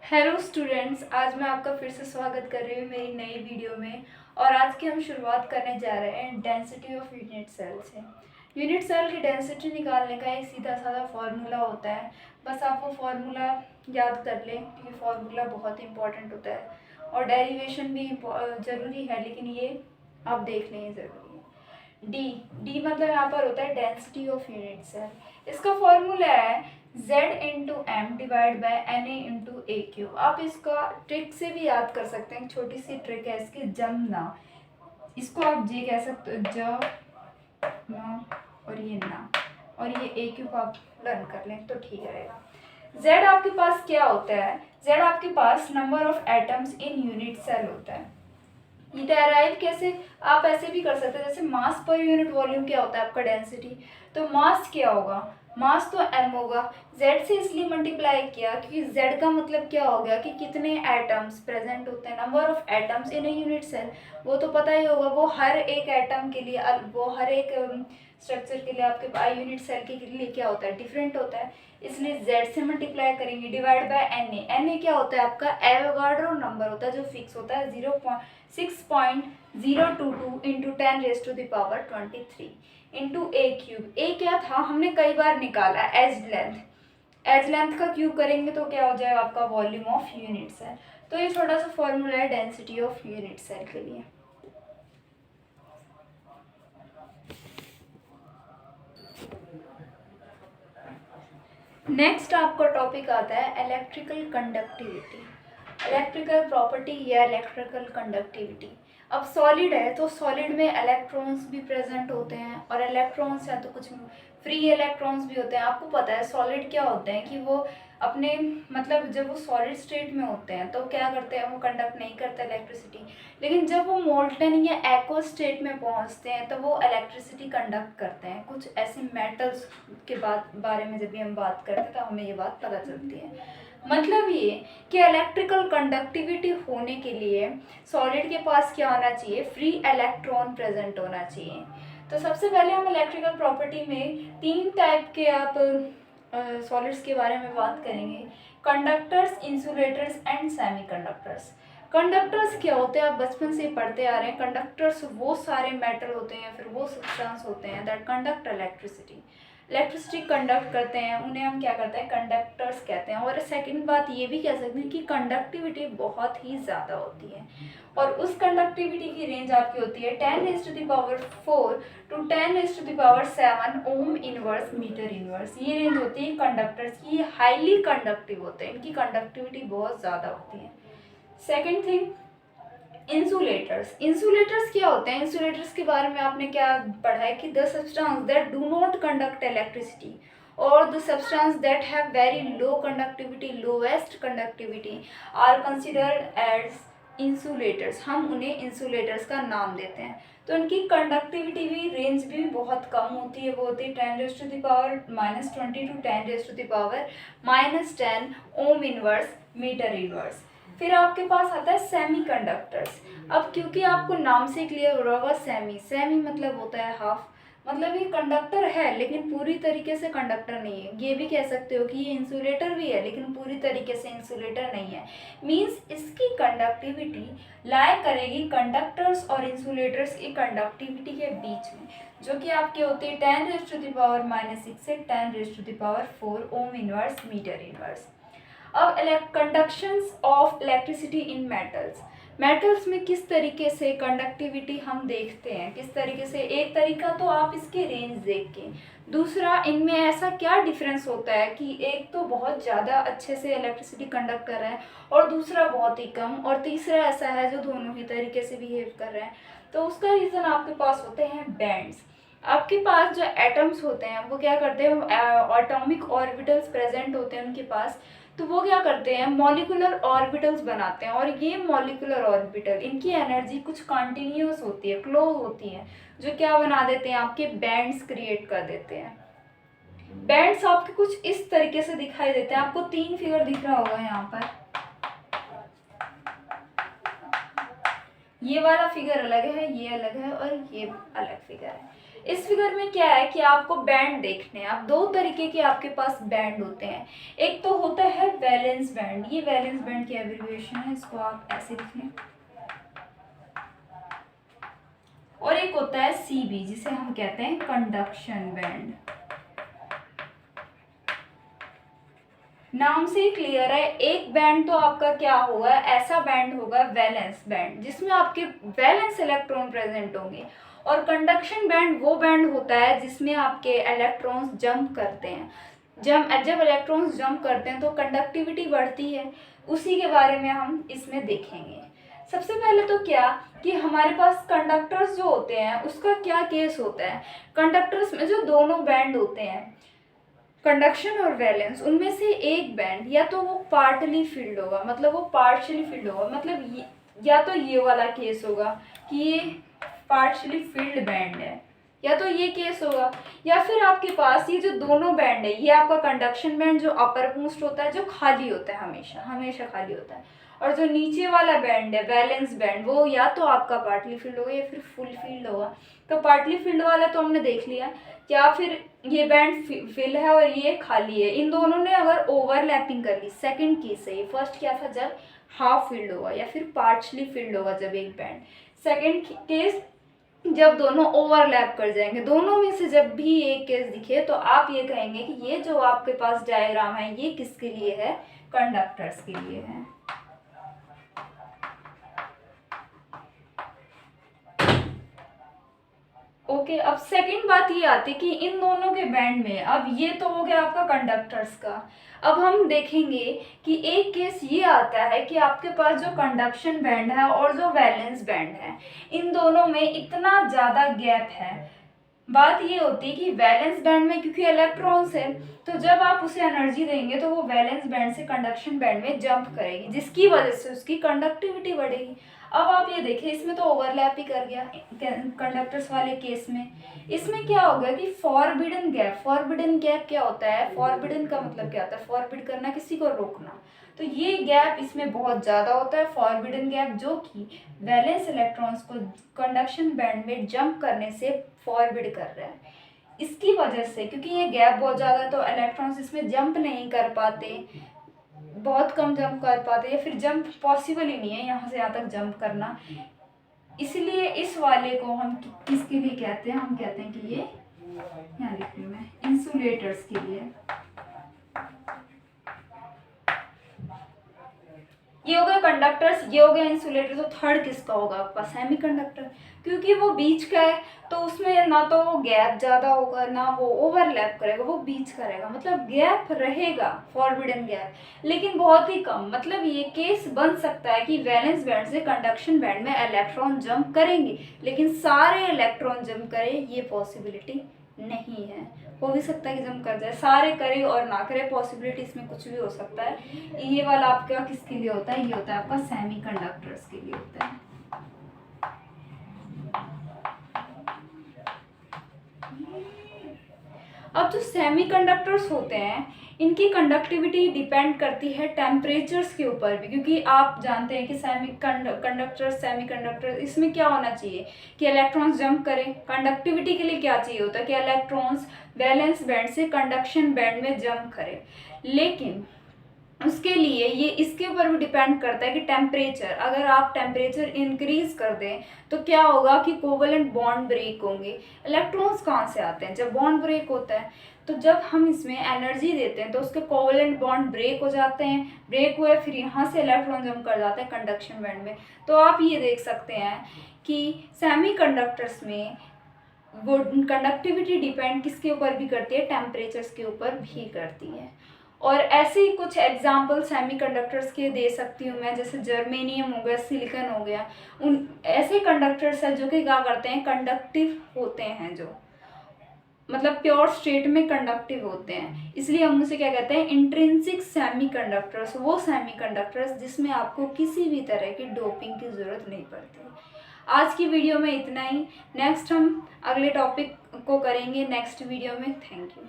Hello students, आज मैं आपका फिर से स्वागत कर रही हूँ मेरी नई वीडियो में। और आज की हम शुरुआत करने जा रहे हैं डेंसिटी ऑफ यूनिट सेल से। यूनिट सेल की डेंसिटी निकालने का एक सीधा साधा फार्मूला होता है। बस आप वो फार्मूला याद कर लें क्योंकि फार्मूला बहुत इंपॉर्टेंट होता है और डेरिवेशन भी ज़रूरी है, लेकिन ये आप देख लें ज़रूरी है। डी डी मतलब यहाँ पर होता है डेंसिटी ऑफ यूनिट सेल। इसका फॉर्मूला है Z into M divide by N A into A cube. आप इसका ट्रिक से भी याद कर सकते हैं, छोटी सी ट्रिक है इसकी, जमना। इसको आप जे कह सकते हो, ज ना और ये ना, और ये ए क्यू को आप लर्न कर लें तो ठीक रहेगा। Z आपके पास क्या होता है? Z आपके पास number of atoms in unit cell होता है। ये डेराइव कैसे? आप ऐसे भी कर सकते हैं, जैसे मास पर यूनिट वॉल्यूम क्या होता है आपका डेंसिटी, तो मास क्या होगा? मास तो m होगा। z से इसलिए मल्टीप्लाई किया क्योंकि z का मतलब क्या हो गया कि कितने एटम्स प्रेजेंट होते हैं, number of atoms in a unit cell. वो तो पता ही होगा, वो हर एक एटम के लिए, वो हर एक स्ट्रक्चर के लिए आपके यूनिट सेल के लिए क्या होता है, डिफरेंट होता है। इसलिए z से मल्टीप्लाई करेंगे डिवाइड बाय एन ए क्या होता है आपका? एवोगाड्रो नंबर होता है जो फिक्स होता है 6.022 into 10⁻23 into A cube. A क्या था हमने कई बार निकाला, एज लेंथ। एज लेंथ का क्यूब करेंगे तो क्या हो जाएगा आपका? Volume of unit cell. तो ये छोटा सा फॉर्मूला है डेंसिटी ऑफ यूनिट सेल के लिए। नेक्स्ट आपका टॉपिक आता है इलेक्ट्रिकल कंडक्टिविटी, इलेक्ट्रिकल प्रॉपर्टी या इलेक्ट्रिकल कंडक्टिविटी। अब सॉलिड है तो सॉलिड में इलेक्ट्रॉन्स भी प्रेजेंट होते हैं, और इलेक्ट्रॉन्स या तो कुछ फ्री इलेक्ट्रॉन्स भी होते हैं। आपको पता है सॉलिड क्या होते हैं कि वो अपने मतलब जब वो सॉलिड स्टेट में होते हैं तो क्या करते हैं, वो कंडक्ट नहीं करते इलेक्ट्रिसिटी। लेकिन जब वो मोल्टन या एक्वा स्टेट में पहुंचते हैं तो वो इलेक्ट्रिसिटी कंडक्ट करते हैं। कुछ ऐसे मेटल्स के बारे में जब भी हम बात करते हैं तो हमें ये बात पता चलती है। मतलब ये कि इलेक्ट्रिकल कंडक्टिविटी होने के लिए सॉलिड के पास क्या होना चाहिए? फ्री इलेक्ट्रॉन प्रेजेंट होना चाहिए। तो सबसे पहले हम इलेक्ट्रिकल प्रॉपर्टी में 3 टाइप के आप सॉलिड्स के बारे में बात करेंगे, conductors, insulators and semiconductors. Conductors क्या होते हैं? आप बचपन से पढ़ते आ रहे हैं। कंडक्टर्स वो सारे मेटल होते हैं, फिर वो सब्सटेंस होते हैं that conduct electricity. Electricity conduct करते हैं, उन्हें हम क्या करते हैं? कंडक्टर्स कहते हैं। और सेकंड बात ये भी कह सकते हैं कि कंडक्टिविटी बहुत ही ज़्यादा होती है, और उस कंडक्टिविटी की रेंज आपकी होती है 10⁻4 to 10⁻7 ohm inverse metre inverse. ये रेंज होती है कंडक्टर्स की। ये हाईली कंडक्टिव होते हैं, इनकी कंडक्टिविटी बहुत ज़्यादा होती है। Second thing, insulators. इंसुलेटर्स क्या होते हैं? इंसुलेटर्स के बारे में आपने क्या पढ़ा है कि the substance that do not conduct electricity और the substance that have very low conductivity, lowest conductivity, are considered as insulators. हम उन्हें इंसुलेटर्स का नाम देते हैं। तो इनकी कंडक्टिविटी भी रेंज भी बहुत कम होती है, वो होती है 10⁻20 to 10⁻10 ohm inverse metre inverse. फिर आपके पास आता है सेमी कंडक्टर्स। अब क्योंकि आपको नाम से क्लियर हो रहा होगा, सेमी, सेमी मतलब होता है हाफ। मतलब ये कंडक्टर है लेकिन पूरी तरीके से कंडक्टर नहीं है। ये भी कह सकते हो कि ये इंसुलेटर भी है लेकिन पूरी तरीके से इंसुलेटर नहीं है। मींस इसकी कंडक्टिविटी लाई करेगी कंडक्टर्स और इंसुलेटर्स की कंडक्टिविटी के बीच में, जो कि आपके होते हैं 10⁻6 से 10⁻4 ओम इनवर्स मीटर इनवर्स। अब conductions of electricity in metals. Metals में किस तरीके से कंडक्टिविटी हम देखते हैं, किस तरीके से? एक तरीका तो आप इसके रेंज देख के, दूसरा इनमें ऐसा क्या डिफरेंस होता है कि एक तो बहुत ज़्यादा अच्छे से इलेक्ट्रिसिटी कंडक्ट कर रहा है और दूसरा बहुत ही कम, और तीसरा ऐसा है जो दोनों ही तरीके से बिहेव कर रहे हैं। तो उसका रीज़न आपके पास होते हैं बैंड्स। आपके पास जो एटम्स होते हैं वो क्या करते हैं? एटॉमिक ऑर्बिटल्स प्रेजेंट होते हैं उनके पास। तो वो क्या करते हैं? मॉलिकुलर ऑर्बिटल्स बनाते हैं, और ये मॉलिकुलर ऑर्बिटल, इनकी एनर्जी कुछ कंटिन्यूस होती है, क्लोज होती है, जो क्या बना देते हैं? आपके बैंड्स क्रिएट कर देते हैं। बैंड्स आपके कुछ इस तरीके से दिखाई देते हैं। आपको 3 फिगर दिख रहा होगा यहाँ पर। ये वाला फिगर अलग है, ये अलग है, और ये अलग फिगर है। इस फिगर में क्या है कि आपको बैंड देखने हैं। अब दो तरीके के आपके पास बैंड होते हैं। एक तो होता है वैलेंस बैंड, ये वैलेंस बैंड की एब्रिविएशन है, इसको आप ऐसे लिख लें। और एक होता है सीबी, जिसे हम कहते हैं कंडक्शन बैंड। नाम से ही क्लियर है, एक बैंड तो आपका क्या होगा, ऐसा बैंड होगा वैलेंस बैंड, जिसमें आपके वैलेंस इलेक्ट्रॉन प्रेजेंट होंगे। और कंडक्शन बैंड वो बैंड होता है जिसमें आपके इलेक्ट्रॉन्स जंप करते हैं। जब इलेक्ट्रॉन्स जंप करते हैं तो कंडक्टिविटी बढ़ती है, उसी के बारे में हम इसमें देखेंगे। सबसे पहले तो क्या कि हमारे पास कंडक्टर्स जो होते हैं उसका क्या केस होता है। कंडक्टर्स में जो दोनों बैंड होते हैं, कंडक्शन और वैलेंस, उनमें से एक बैंड या तो वो पार्टली फिल्ड होगा, मतलब वो पार्शियली फिल्ड होगा, मतलब या तो ये वाला केस होगा कि ये पार्शियली फिल्ड बैंड है, या तो ये केस होगा, या फिर आपके पास ये जो दोनों बैंड है, ये आपका कंडक्शन बैंड जो अपर मोस्ट होता है, जो खाली होता है, हमेशा हमेशा खाली होता है, और जो नीचे वाला बैंड है वैलेंस बैंड, वो या तो आपका पार्टली फिल्ड होगा या फिर फुल फिल्ड होगा। तो पार्टली फिल्ड वाला तो हमने देख लिया, या फिर ये बैंड फिल है और ये खाली है, इन दोनों ने अगर ओवरलैपिंग कर ली, सेकंड केस है ये। फर्स्ट क्या था, जब हाफ फिल्ड होगा या फिर पार्शली फिल्ड होगा जब एक बैंड। सेकंड केस जब दोनों ओवरलैप कर जाएंगे। दोनों में से जब भी एक केस दिखे तो आप ये कहेंगे कि ये जो आपके पास डायग्राम है ये किसके लिए है, कंडक्टर्स के लिए है। ओके, अब सेकंड बात ये आती है कि इन दोनों के बैंड में, अब ये तो हो गया आपका कंडक्टर्स का। अब हम देखेंगे कि एक केस ये आता है कि आपके पास जो कंडक्शन बैंड है और जो वैलेंस बैंड है, इन दोनों में इतना ज़्यादा गैप है। बात ये होती है कि वैलेंस बैंड में क्योंकि इलेक्ट्रॉन्स है, तो जब आप उसे एनर्जी देंगे तो वो वैलेंस बैंड से कंडक्शन बैंड में जंप करेगी, जिसकी वजह से उसकी कंडक्टिविटी बढ़ेगी। अब आप ये देखिए, इसमें तो ओवरलैप ही कर गया कंडक्टर्स वाले केस में। इसमें क्या होगा कि फॉरबिडन गैप, फॉरबिडन गैप क्या होता है, फॉरबिडन का मतलब क्या होता है, फॉरबिड करना, किसी को रोकना। तो ये गैप इसमें बहुत ज़्यादा होता है, फॉरबिडन गैप, जो कि वैलेंस इलेक्ट्रॉन्स को कंडक्शन बैंड में जंप करने से फॉरबिड कर रहा है। इसकी वजह से, क्योंकि ये गैप बहुत ज़्यादा, तो इलेक्ट्रॉन्स इसमें जंप नहीं कर पाते, बहुत कम जंप कर पाते, या फिर जंप पॉसिबल ही नहीं है यहाँ से यहाँ तक जंप करना। इसलिए इस वाले को हम किसके लिए कहते हैं, हम कहते हैं कि ये, यहाँ लिख रही हूँ मैं, इंसुलेटर्स के लिए। ये हो गया कंडक्टर्स, ये हो गया इंसुलेटर। तो थर्ड किसका होगा आपका, सेमी कंडक्टर, क्योंकि वो बीच का है, तो उसमें ना तो वो गैप ज़्यादा होगा ना वो ओवरलैप करेगा, वो बीच का रहेगा, मतलब गैप रहेगा, फॉरबिडन गैप, लेकिन बहुत ही कम। मतलब ये केस बन सकता है कि वैलेंस बैंड से कंडक्शन बैंड में इलेक्ट्रॉन जंप करेंगे, लेकिन सारे इलेक्ट्रॉन जंप करें ये पॉसिबिलिटी नहीं है। हो भी सकता है कि जंप कर जाए, सारे करे और ना करे, पॉसिबिलिटी इसमें कुछ भी हो सकता है। ये वाला आपका किसके लिए होता है, ये होता है आपका सेमी कंडक्टर्स के लिए होता है। अब जो सेमीकंडक्टर्स होते हैं, इनकी कंडक्टिविटी डिपेंड करती है टेम्परेचर्स के ऊपर भी, क्योंकि आप जानते हैं कि सेमीकंडक्टर इसमें क्या होना चाहिए कि इलेक्ट्रॉन्स जंप करें। कंडक्टिविटी के लिए क्या चाहिए होता है कि इलेक्ट्रॉन्स वैलेंस बैंड से कंडक्शन बैंड में जंप करें, लेकिन उसके लिए ये इसके ऊपर भी डिपेंड करता है कि टेम्परेचर, अगर आप टेम्परेचर इंक्रीज कर दें तो क्या होगा कि कोवेलेंट बॉन्ड ब्रेक होंगे। इलेक्ट्रॉन्स कहाँ से आते हैं, जब बॉन्ड ब्रेक होता है, तो जब हम इसमें एनर्जी देते हैं तो उसके कोवेलेंट बॉन्ड ब्रेक हो जाते हैं, ब्रेक हुए फिर यहाँ से इलेक्ट्रॉन जंप कर जाते हैं कंडक्शन बैंड में। तो आप ये देख सकते हैं कि सेमी कंडक्टर्स में वो कंडक्टिविटी डिपेंड किसके ऊपर भी करती है, टेम्परेचर्स के ऊपर भी करती है। और ऐसे ही कुछ एग्जाम्पल सेमीकंडक्टर्स के दे सकती हूँ मैं, जैसे जर्मेनियम हो गया, सिलिकॉन हो गया। उन ऐसे कंडक्टर्स हैं जो कि क्या करते हैं, कंडक्टिव होते हैं, जो मतलब प्योर स्टेट में कंडक्टिव होते हैं, इसलिए हम उसे क्या कहते हैं, इंट्रिंसिक सेमीकंडक्टर्स। वो सेमीकंडक्टर्स जिसमें आपको किसी भी तरह की डोपिंग की ज़रूरत नहीं पड़ती। आज की वीडियो में इतना ही, नेक्स्ट हम अगले टॉपिक को करेंगे नेक्स्ट वीडियो में। Thank you.